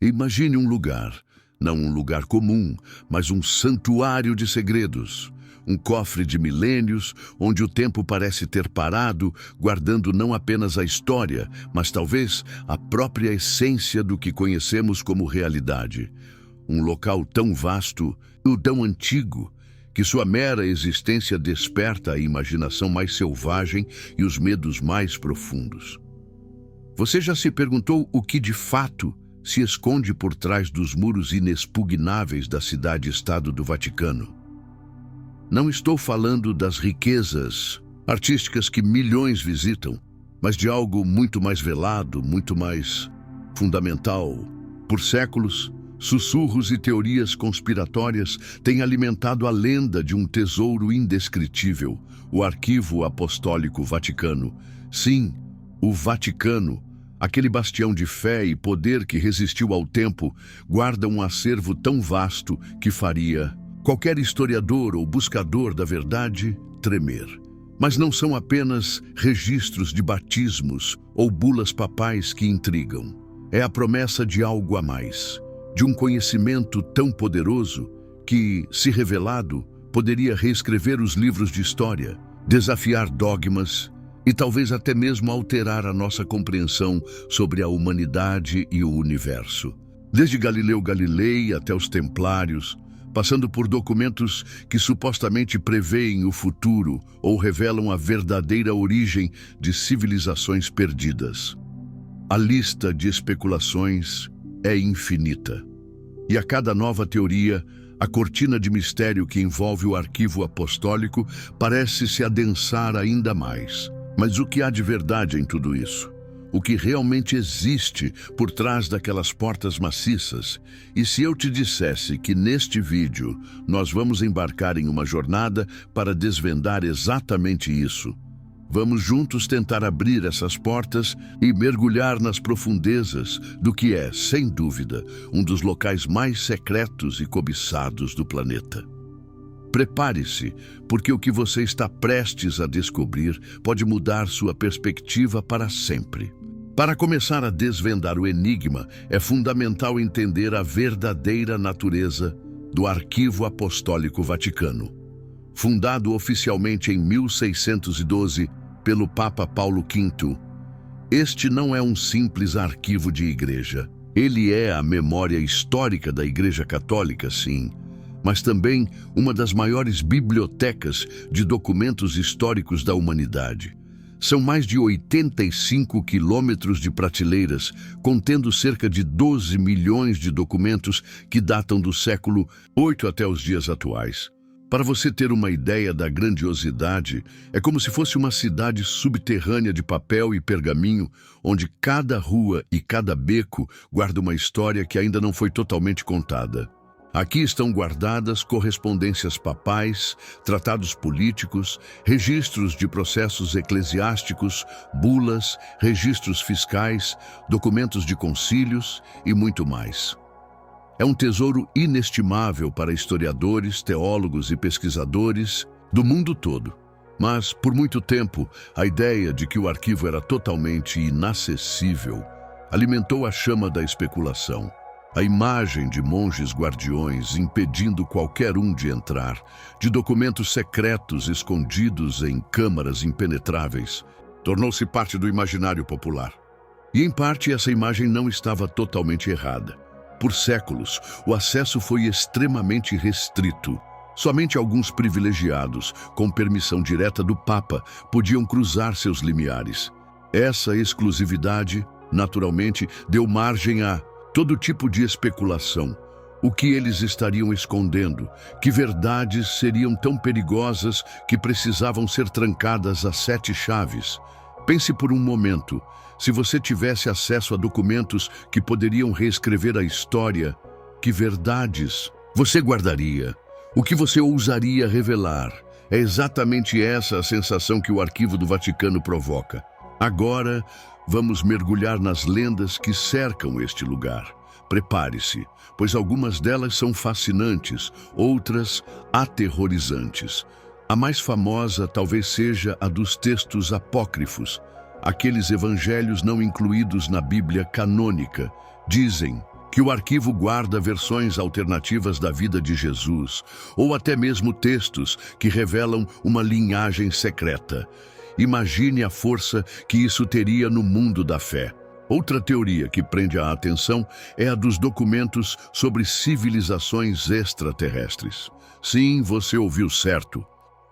Imagine um lugar, não um lugar comum, mas um santuário de segredos. Um cofre de milênios, onde o tempo parece ter parado, guardando não apenas a história, mas talvez a própria essência do que conhecemos como realidade. Um local tão vasto e tão antigo, que sua mera existência desperta a imaginação mais selvagem e os medos mais profundos. Você já se perguntou o que de fato se esconde por trás dos muros inexpugnáveis da cidade-estado do Vaticano? Não estou falando das riquezas artísticas que milhões visitam, mas de algo muito mais velado, muito mais fundamental. Por séculos, sussurros e teorias conspiratórias têm alimentado a lenda de um tesouro indescritível, o Arquivo Apostólico Vaticano. Sim, o Vaticano, aquele bastião de fé e poder que resistiu ao tempo, guarda um acervo tão vasto que faria qualquer historiador ou buscador da verdade tremer. Mas não são apenas registros de batismos ou bulas papais que intrigam. É a promessa de algo a mais, de um conhecimento tão poderoso que, se revelado, poderia reescrever os livros de história, desafiar dogmas e talvez até mesmo alterar a nossa compreensão sobre a humanidade e o universo. Desde Galileu Galilei até os Templários, passando por documentos que supostamente preveem o futuro ou revelam a verdadeira origem de civilizações perdidas. A lista de especulações é infinita. E a cada nova teoria, a cortina de mistério que envolve o arquivo apostólico parece se adensar ainda mais. Mas o que há de verdade em tudo isso? O que realmente existe por trás daquelas portas maciças? E se eu te dissesse que neste vídeo nós vamos embarcar em uma jornada para desvendar exatamente isso? Vamos juntos tentar abrir essas portas e mergulhar nas profundezas do que é, sem dúvida, um dos locais mais secretos e cobiçados do planeta. Prepare-se, porque o que você está prestes a descobrir pode mudar sua perspectiva para sempre. Para começar a desvendar o enigma, é fundamental entender a verdadeira natureza do Arquivo Apostólico Vaticano. Fundado oficialmente em 1612 pelo Papa Paulo V, este não é um simples arquivo de igreja. Ele é a memória histórica da Igreja Católica, sim, mas também uma das maiores bibliotecas de documentos históricos da humanidade. São mais de 85 quilômetros de prateleiras, contendo cerca de 12 milhões de documentos que datam do século VIII até os dias atuais. Para você ter uma ideia da grandiosidade, é como se fosse uma cidade subterrânea de papel e pergaminho, onde cada rua e cada beco guarda uma história que ainda não foi totalmente contada. Aqui estão guardadas correspondências papais, tratados políticos, registros de processos eclesiásticos, bulas, registros fiscais, documentos de concílios e muito mais. É um tesouro inestimável para historiadores, teólogos e pesquisadores do mundo todo. Mas, por muito tempo, a ideia de que o arquivo era totalmente inacessível alimentou a chama da especulação. A imagem de monges guardiões impedindo qualquer um de entrar, de documentos secretos escondidos em câmaras impenetráveis, tornou-se parte do imaginário popular. E, em parte, essa imagem não estava totalmente errada. Por séculos, o acesso foi extremamente restrito. Somente alguns privilegiados, com permissão direta do Papa, podiam cruzar seus limiares. Essa exclusividade, naturalmente, deu margem a todo tipo de especulação. O que eles estariam escondendo? Que verdades seriam tão perigosas que precisavam ser trancadas a 7 chaves? Pense por um momento. Se você tivesse acesso a documentos que poderiam reescrever a história, que verdades você guardaria? O que você ousaria revelar? É exatamente essa a sensação que o Arquivo do Vaticano provoca. Agora, vamos mergulhar nas lendas que cercam este lugar. Prepare-se, pois algumas delas são fascinantes, outras aterrorizantes. A mais famosa talvez seja a dos textos apócrifos, aqueles evangelhos não incluídos na Bíblia canônica. Dizem que o arquivo guarda versões alternativas da vida de Jesus, ou até mesmo textos que revelam uma linhagem secreta. Imagine a força que isso teria no mundo da fé. Outra teoria que prende a atenção é a dos documentos sobre civilizações extraterrestres. Sim, você ouviu certo.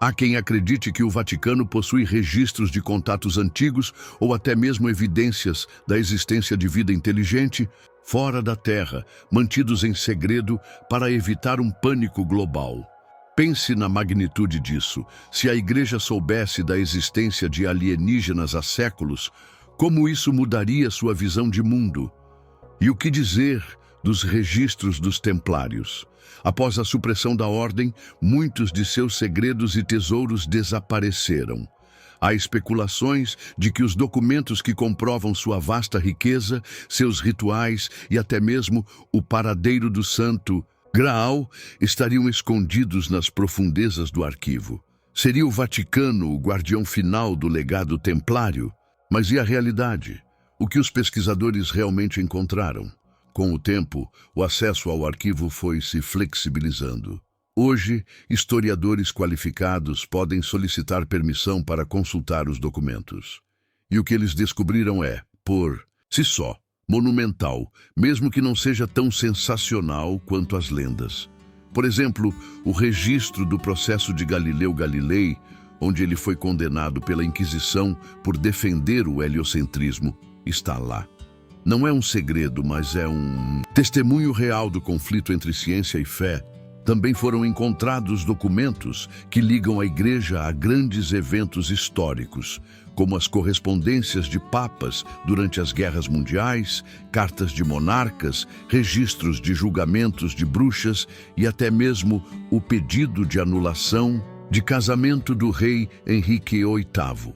Há quem acredite que o Vaticano possui registros de contatos antigos ou até mesmo evidências da existência de vida inteligente fora da Terra, mantidos em segredo para evitar um pânico global. Pense na magnitude disso. Se a Igreja soubesse da existência de alienígenas há séculos, como isso mudaria sua visão de mundo? E o que dizer dos registros dos Templários? Após a supressão da ordem, muitos de seus segredos e tesouros desapareceram. Há especulações de que os documentos que comprovam sua vasta riqueza, seus rituais e até mesmo o paradeiro do Santo Graal estariam escondidos nas profundezas do arquivo. Seria o Vaticano o guardião final do legado templário? Mas e a realidade? O que os pesquisadores realmente encontraram? Com o tempo, o acesso ao arquivo foi se flexibilizando. Hoje, historiadores qualificados podem solicitar permissão para consultar os documentos. E o que eles descobriram é, por si só, monumental, mesmo que não seja tão sensacional quanto as lendas. Por exemplo, o registro do processo de Galileu Galilei, onde ele foi condenado pela Inquisição por defender o heliocentrismo, está lá. Não é um segredo, mas é um testemunho real do conflito entre ciência e fé. Também foram encontrados documentos que ligam a Igreja a grandes eventos históricos, como as correspondências de papas durante as guerras mundiais, cartas de monarcas, registros de julgamentos de bruxas e até mesmo o pedido de anulação de casamento do rei Henrique VIII.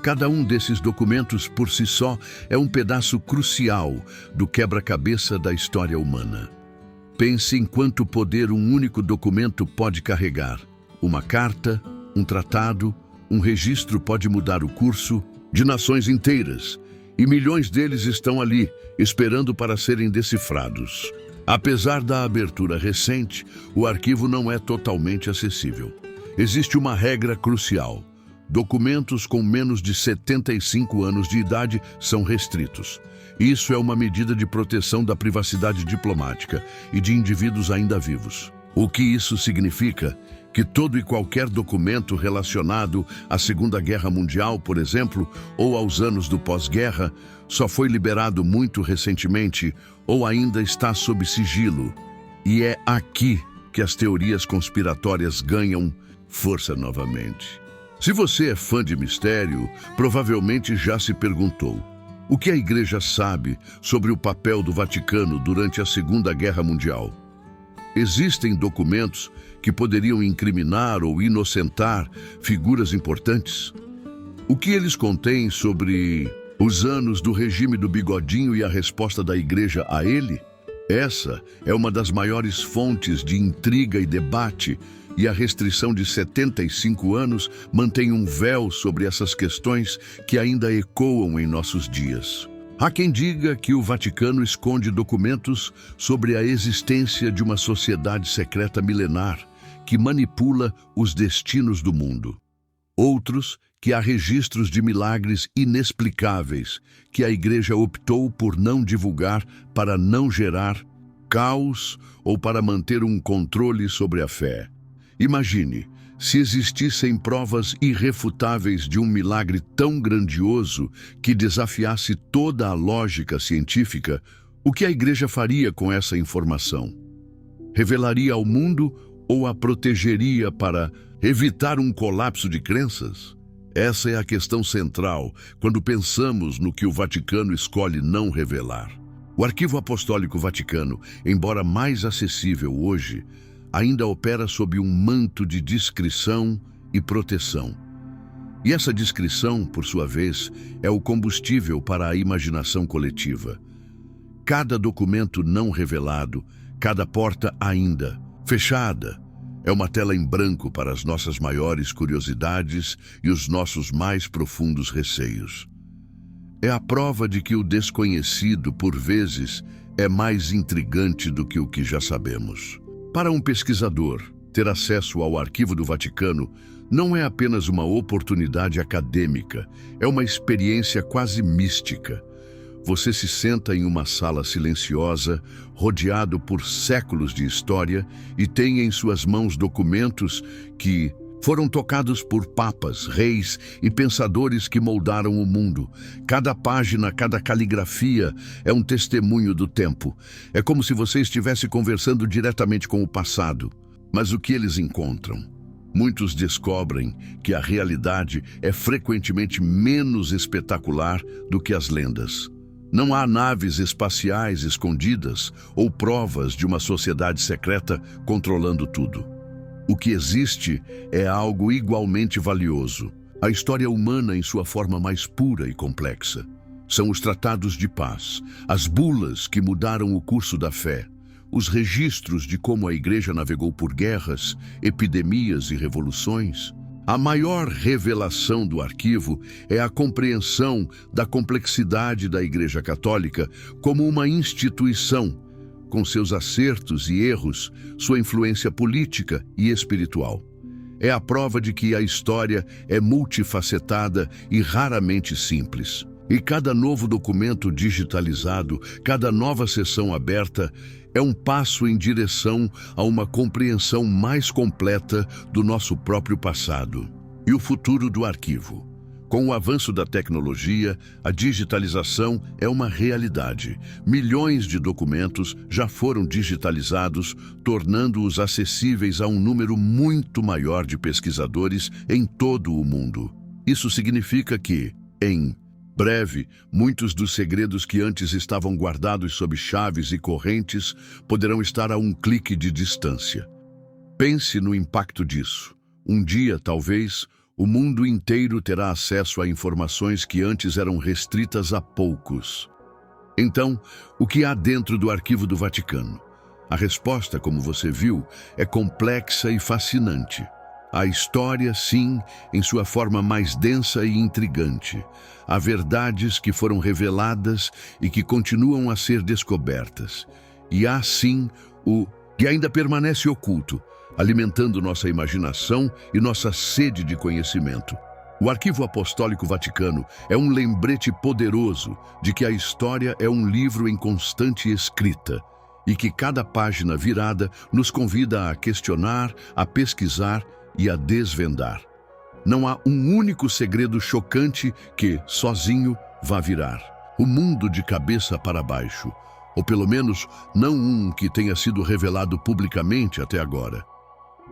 Cada um desses documentos por si só é um pedaço crucial do quebra-cabeça da história humana. Pense em quanto poder um único documento pode carregar. Uma carta, um tratado, um registro pode mudar o curso de nações inteiras, e milhões deles estão ali, esperando para serem decifrados. Apesar da abertura recente, o arquivo não é totalmente acessível. Existe uma regra crucial. Documentos com menos de 75 anos de idade são restritos. Isso é uma medida de proteção da privacidade diplomática e de indivíduos ainda vivos. O que isso significa? Que todo e qualquer documento relacionado à Segunda Guerra Mundial, por exemplo, ou aos anos do pós-guerra, só foi liberado muito recentemente ou ainda está sob sigilo. E é aqui que as teorias conspiratórias ganham força novamente. Se você é fã de mistério, provavelmente já se perguntou: o que a Igreja sabe sobre o papel do Vaticano durante a Segunda Guerra Mundial? Existem documentos que poderiam incriminar ou inocentar figuras importantes? O que eles contêm sobre os anos do regime do bigodinho e a resposta da Igreja a ele? Essa é uma das maiores fontes de intriga e debate, e a restrição de 75 anos mantém um véu sobre essas questões que ainda ecoam em nossos dias. Há quem diga que o Vaticano esconde documentos sobre a existência de uma sociedade secreta milenar que manipula os destinos do mundo. Outros que há registros de milagres inexplicáveis que a Igreja optou por não divulgar para não gerar caos ou para manter um controle sobre a fé. Imagine, se existissem provas irrefutáveis de um milagre tão grandioso que desafiasse toda a lógica científica, o que a Igreja faria com essa informação? Revelaria ao mundo ou a protegeria para evitar um colapso de crenças? Essa é a questão central quando pensamos no que o Vaticano escolhe não revelar. O Arquivo Apostólico Vaticano, embora mais acessível hoje, ainda opera sob um manto de discrição e proteção. E essa discrição, por sua vez, é o combustível para a imaginação coletiva. Cada documento não revelado, cada porta ainda fechada, é uma tela em branco para as nossas maiores curiosidades e os nossos mais profundos receios. É a prova de que o desconhecido, por vezes, é mais intrigante do que o que já sabemos. Para um pesquisador, ter acesso ao Arquivo do Vaticano não é apenas uma oportunidade acadêmica, é uma experiência quase mística. Você se senta em uma sala silenciosa, rodeado por séculos de história, e tem em suas mãos documentos que foram tocados por papas, reis e pensadores que moldaram o mundo. Cada página, cada caligrafia é um testemunho do tempo. É como se você estivesse conversando diretamente com o passado. Mas o que eles encontram? Muitos descobrem que a realidade é frequentemente menos espetacular do que as lendas. Não há naves espaciais escondidas ou provas de uma sociedade secreta controlando tudo. O que existe é algo igualmente valioso. A história humana em sua forma mais pura e complexa. São os tratados de paz, as bulas que mudaram o curso da fé, os registros de como a Igreja navegou por guerras, epidemias e revoluções. A maior revelação do arquivo é a compreensão da complexidade da Igreja Católica como uma instituição, com seus acertos e erros, sua influência política e espiritual. É a prova de que a história é multifacetada e raramente simples. E cada novo documento digitalizado, cada nova sessão aberta, é um passo em direção a uma compreensão mais completa do nosso próprio passado. E o futuro do arquivo? Com o avanço da tecnologia, a digitalização é uma realidade. Milhões de documentos já foram digitalizados, tornando-os acessíveis a um número muito maior de pesquisadores em todo o mundo. Isso significa que, em breve, muitos dos segredos que antes estavam guardados sob chaves e correntes poderão estar a um clique de distância. Pense no impacto disso. Um dia, talvez, o mundo inteiro terá acesso a informações que antes eram restritas a poucos. Então, o que há dentro do Arquivo do Vaticano? A resposta, como você viu, é complexa e fascinante. A história, sim, em sua forma mais densa e intrigante. Há verdades que foram reveladas e que continuam a ser descobertas. E há, sim, o que ainda permanece oculto, alimentando nossa imaginação e nossa sede de conhecimento. O Arquivo Apostólico Vaticano é um lembrete poderoso de que a história é um livro em constante escrita e que cada página virada nos convida a questionar, a pesquisar e a desvendar. Não há um único segredo chocante que, sozinho, vá virar o mundo de cabeça para baixo, ou pelo menos não um que tenha sido revelado publicamente até agora.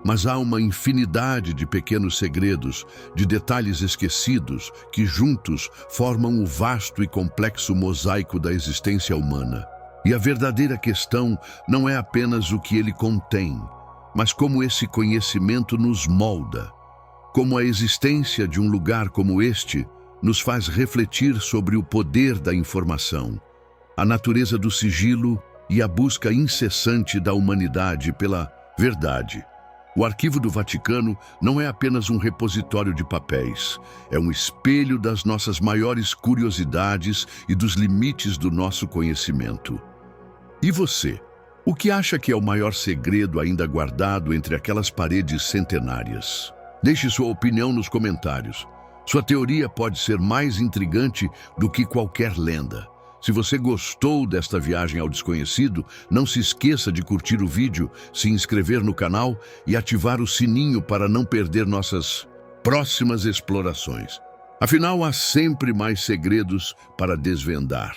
Mas há uma infinidade de pequenos segredos, de detalhes esquecidos, que juntos formam o vasto e complexo mosaico da existência humana. E a verdadeira questão não é apenas o que ele contém, mas como esse conhecimento nos molda. Como a existência de um lugar como este nos faz refletir sobre o poder da informação, a natureza do sigilo e a busca incessante da humanidade pela verdade. O Arquivo do Vaticano não é apenas um repositório de papéis, é um espelho das nossas maiores curiosidades e dos limites do nosso conhecimento. E você? O que acha que é o maior segredo ainda guardado entre aquelas paredes centenárias? Deixe sua opinião nos comentários. Sua teoria pode ser mais intrigante do que qualquer lenda. Se você gostou desta viagem ao desconhecido, não se esqueça de curtir o vídeo, se inscrever no canal e ativar o sininho para não perder nossas próximas explorações. Afinal, há sempre mais segredos para desvendar.